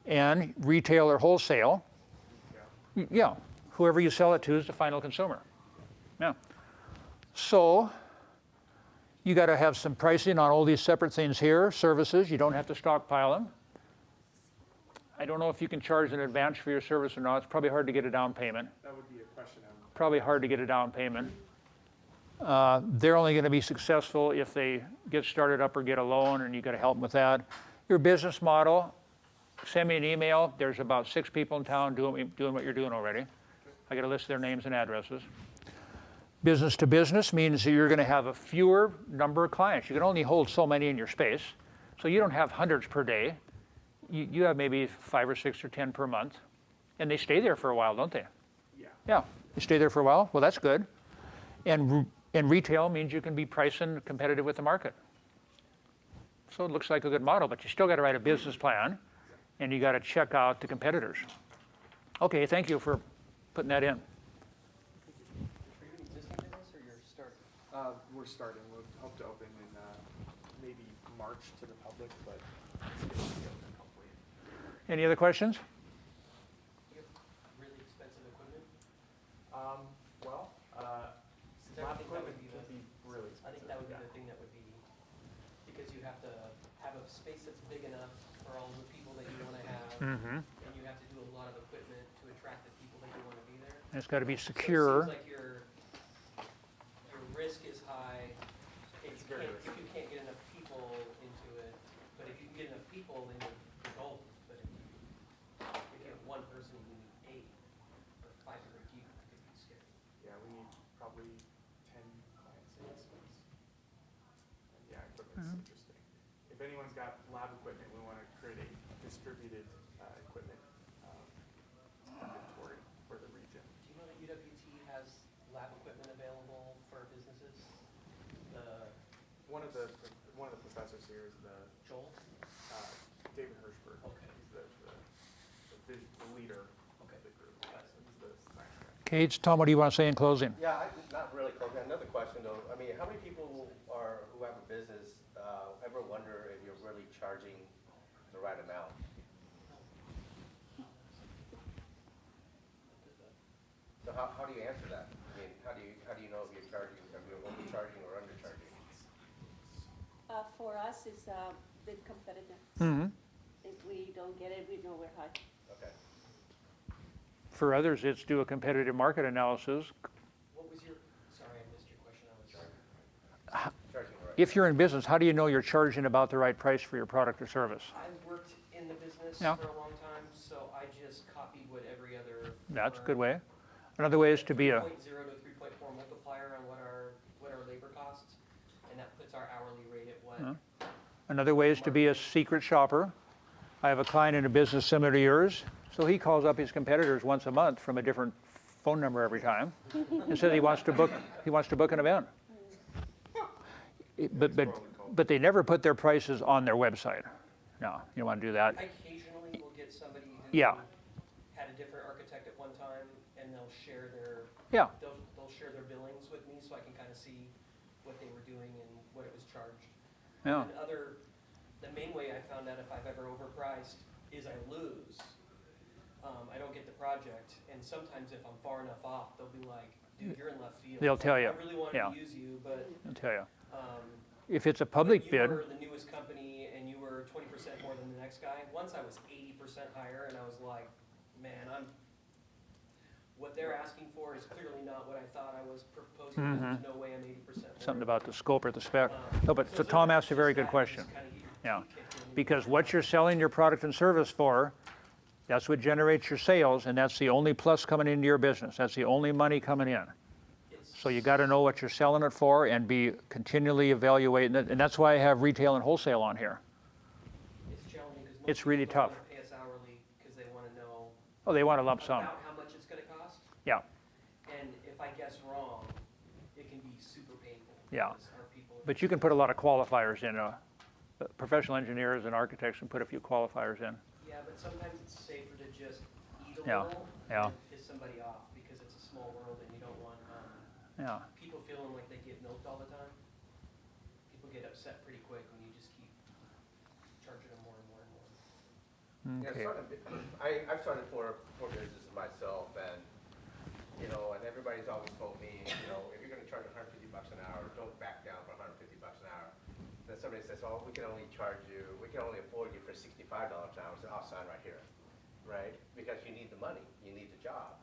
and retail or wholesale. Yeah, whoever you sell it to is the final consumer. Yeah. So you got to have some pricing on all these separate things here, services. You don't have to stockpile them. I don't know if you can charge an advance for your service or not. It's probably hard to get a down payment. That would be a question Probably hard to get a down payment. They're only going to be successful if they get started up or get a loan, and you got to help them with that. Your business model, send me an email. There's about 6 people in town doing what you're doing already. I got to list their names and addresses. Business to business means that you're going to have a fewer number of clients. You can only hold so many in your space. So you don't have hundreds per day. You have maybe 5 or 6 or 10 per month. And they stay there for a while, don't they? Yeah. Yeah, they stay there for a while. Well, that's good. And retail means you can be pricing competitive with the market. So it looks like a good model, but you still got to write a business plan, and you got to check out the competitors. Okay, thank you for putting that in. Are you an existing business or you're starting? We're starting. We'll hope to open in maybe March to the public, but it's going to be open hopefully. Any other questions? You have really expensive equipment? Well, I lab think that would equipment be could be really I expensive. think that would be yeah. the thing that would be, because you have to have a space that's big enough for all the people that you want to have. Mm-hmm. And you have to do a lot of equipment to attract the people that you want to be there. It's got to be So secure. it seems like your risk is high if you can't get enough people into it. But if you can get enough people, then you're golden. But if you have one person, you need 8 or 5 to break even. It could be scary. Yeah, we need probably 10 clients in this space. And yeah, equipment's interesting. If anyone's got lab equipment, we want to create a distributed equipment inventory for the region. Do you know that UWT has lab equipment available for businesses? One of the professors here is Joel? David Hirschberg. Okay. He's the leader Okay. of the group. So he's the science guy. Cage, Tom, what do you want to say in closing? Yeah, not really, Kobe. Another question though. I mean, how many people who have a business ever wonder if you're really charging the right amount? So how do you answer that? I mean, how do you know if you're overcharging or undercharging? For us, it's been competitive. Mm-hmm. If we don't get it, we know we're high. Okay. For others, it's do a competitive market analysis. What was your, sorry, I missed your question. I was Charging the right. If you're in business, how do you know you're charging about the right price for your product or service? I worked in the business Yeah. for a long time, so I just copied what every other. That's a good way. Another way is to be a, 3.0 to 3.4 multiplier on what our labor costs, and that puts our hourly rate at what? another way is to be a secret shopper. I have a client in a business similar to yours, so he calls up his competitors once a month from a different phone number every time, and says he wants to book an event. But they never put their prices on their website. No, you don't want to do that. I occasionally will get somebody who Yeah. had a different architect at one time, and they'll share their Yeah. they'll share their billings with me, so I can kind of see what they were doing and what it was charged. Yeah. And the main way I found out if I've ever overpriced is I lose. I don't get the project, and sometimes if I'm far enough off, they'll be like, "Dude, you're in left field." They'll It's tell like, you. I really wanted Yeah. to use you, but I'll tell you. um, If it's a but public you bid, were the newest company, and you were 20% more than the next guy. Once I was 80% higher, and I was like, "Man, what they're asking for is clearly not what I thought I was proposing. There's no way I'm 80% more." something about the scope or the spec. No, but so So Tom asked a very just good that, question. just kinda get your Yeah. teeth kicked in and Because you what you're selling your product and service for, that's what generates your sales, and that's the only plus coming into your business. That's the only money coming in. So you got to know what you're selling it for and be continually evaluating it. And that's why I have retail and wholesale on here. It's challenging because It's most really people don't tough. wanna pay us hourly because they want to know Oh, they want a lump sum. about how much it's going to cost. Yeah. And if I guess wrong, Yeah. because our people. But you can put a lot of qualifiers in. Professional engineers and architects can put a few qualifiers in. Yeah, but sometimes it's safer to just eat a Yeah, little yeah. and piss somebody off because it's a small world and you don't want Yeah. people feeling like they get milked all the time. People get upset pretty quick when you just keep charging them more and more and more. Okay. I've started four businesses myself, and, you know, and everybody's always told me, you know, if you're gonna charge $150 an hour, don't back down for $150 an hour. Then somebody says, oh, we can only afford you for $65 an hour, so I'll sign right here, right? Because you need the money, you need the job.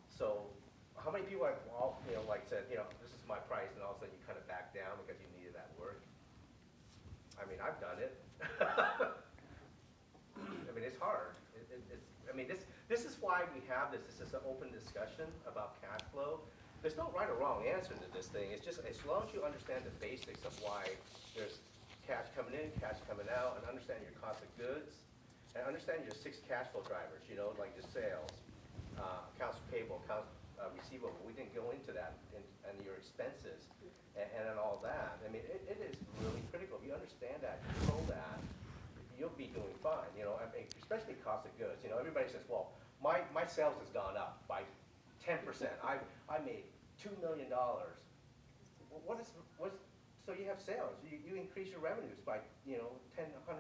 So how many people have all, you know, like said, you know, this is my price, and all of a sudden you kind of back down because you needed that work? I mean, I've done it. I mean, it's hard. This is why we have this. This is an open discussion about cash flow. There's no right or wrong answer to this thing. It's just as long as you understand the basics of why there's cash coming in, cash coming out, and understand your cost of goods, and understand your 6 cash flow drivers, you know, like your sales, accounts payable, accounts receivable. We didn't go into that, and your expenses, and then all that. I mean, it is really critical. If you understand that, control that, you'll be doing fine, you know, I mean, especially cost of goods. You know, everybody says, well, my sales has gone up by 10%. I made $2 million. So you have sales, you increase your revenues by, you know, 10, 100%.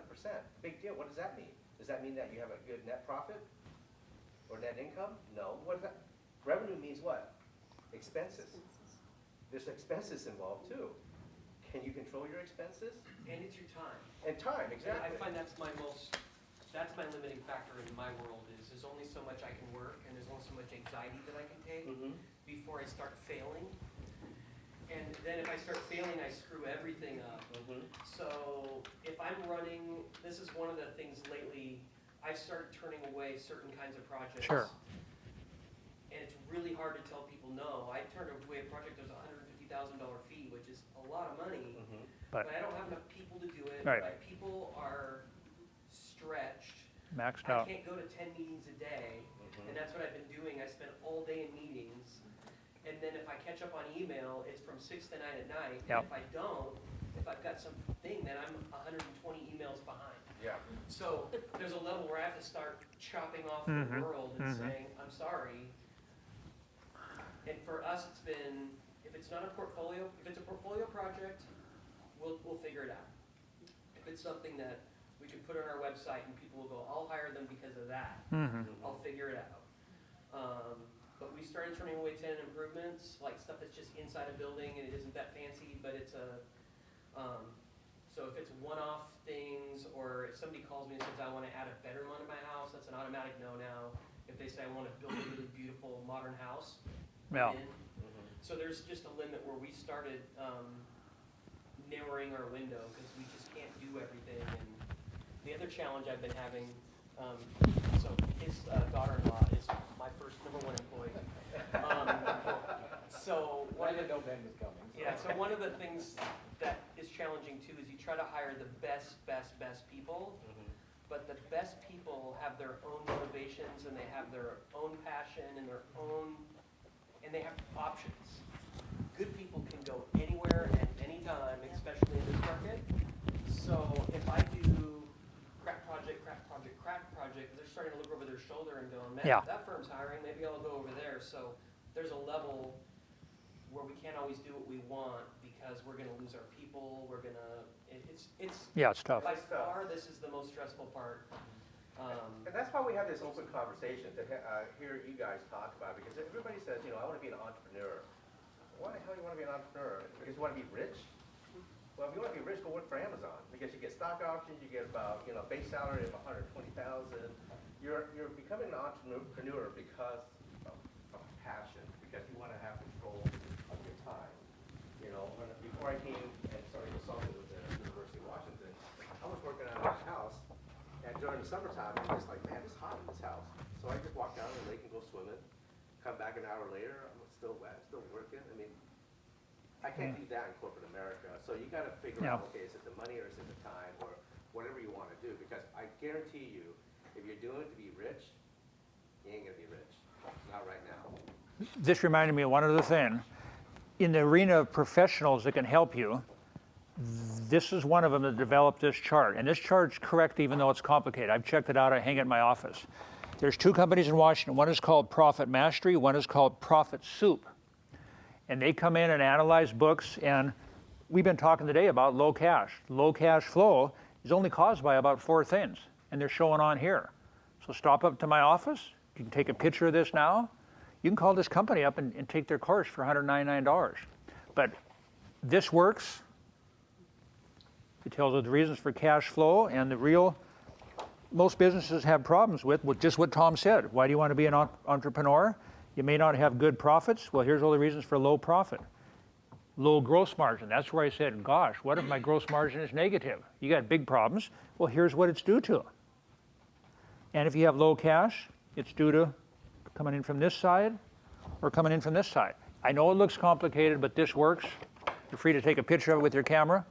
Big deal. What does that mean? Does that mean that you have a good net profit or net income? No. What is that? Revenue means what? Expenses. There's expenses involved too. Can you control your expenses? And it's your time. And time, And exactly. I find that's my limiting factor in my world is there's only so much I can work and there's only so much anxiety that I can take before I start failing. And then if I start failing, I screw everything up. So if I'm running, this is one of the things lately, I've started turning away certain kinds of projects. Sure. And it's really hard to tell people no. I turned away a project that was a $150,000 fee, which is a lot of money, But- but I don't have enough people to do it. Right. My people are stretched. Maxed I out. can't go to 10 meetings a day, and that's what I've been doing. I spend all day in meetings, and then if I catch up on email, it's from 6 to 9 at night. Yep. And if I don't, if I've got something, then I'm 120 emails behind. Yeah. So there's a level where I have to start chopping off the world and saying, I'm sorry. And for us, it's been, if it's not a portfolio, if it's a portfolio project, we'll figure it out. If it's something that we can put on our website and people will go, I'll hire them because of that. I'll figure it out. But we started turning away tenant improvements, like stuff that's just inside a building and it isn't that fancy, but it's a, so if it's one-off things, or if somebody calls me and says, I want to add a bedroom onto my house, that's an automatic no now. If they say, I want to build a really beautiful modern house, Yeah. I'm in. So there's just a limit where we started narrowing our window because we just can't do everything. And the other challenge I've been having, so his daughter-in-law is my first #1 employee. So one of the, yeah, so one of the things that is challenging too is you try to hire the best people, but the best people have their own motivations and they have their own passion and their own, and they have options. Good people can go anywhere at any time, especially in this market. So if I do crack project, they're starting to look over their shoulder and going, man, Yeah. that firm's hiring, maybe I'll go over there. So there's a level where we can't always do what we want because we're gonna lose our people, we're gonna, it's, Yeah, it's tough. by far, this is the most stressful part. And that's why we have this open conversation to hear you guys talk about it, because everybody says, you know, I want to be an entrepreneur. Why the hell do you want to be an entrepreneur? Because you want to be rich? Well, if you want to be rich, go work for Amazon, because you get stock options, you get about, you know, base salary of $120,000. You're becoming an entrepreneur because of passion, because you want to have control of your time. You know, before I came and started consulting with the University of Washington, I was working on a house, and during the summertime, I'm just like, man, it's hot in this house. So I just walk down to the lake and go swimming, come back an hour later, I'm still wet, still working. I mean, I can't do that in corporate America. So you gotta figure out, okay, is it the money or is it the time or whatever you wanna do? Because I guarantee you, if you're doing it to be rich, you ain't gonna be rich. Not right now. This reminded me of one other thing. in the arena of professionals that can help you, this is one of them that developed this chart. And this chart's correct even though it's complicated. I've checked it out, I hang it in my office. There's two companies in Washington. One is called Profit Mastery, one is called Profit Soup. And they come in and analyze books, and we've been talking today about low cash. Low cash flow is only caused by about 4 things, and they're showing on here. So stop up to my office. You can take a picture of this now. You can call this company up and take their course for $199. But this works. It tells you the reasons for cash flow and the real, most businesses have problems with just what Tom said. Why do you want to be an entrepreneur? You may not have good profits. Well, here's all the reasons for low profit. Low gross margin. That's where I said, gosh, what if my gross margin is negative? You got big problems. Well, here's what it's due to. And if you have low cash, it's due to coming in from this side or coming in from this side. I know it looks complicated, but this works. You're free to take a picture of it with your camera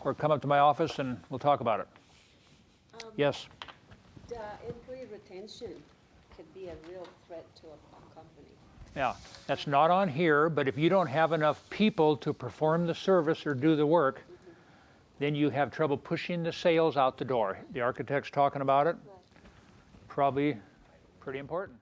or come up to my office and we'll talk about it. Yes? The employee retention could be a real threat to a company. Yeah, that's not on here, but if you don't have enough people to perform the service or do the work, then you have trouble pushing the sales out the door. The architect's talking about it. Probably pretty important.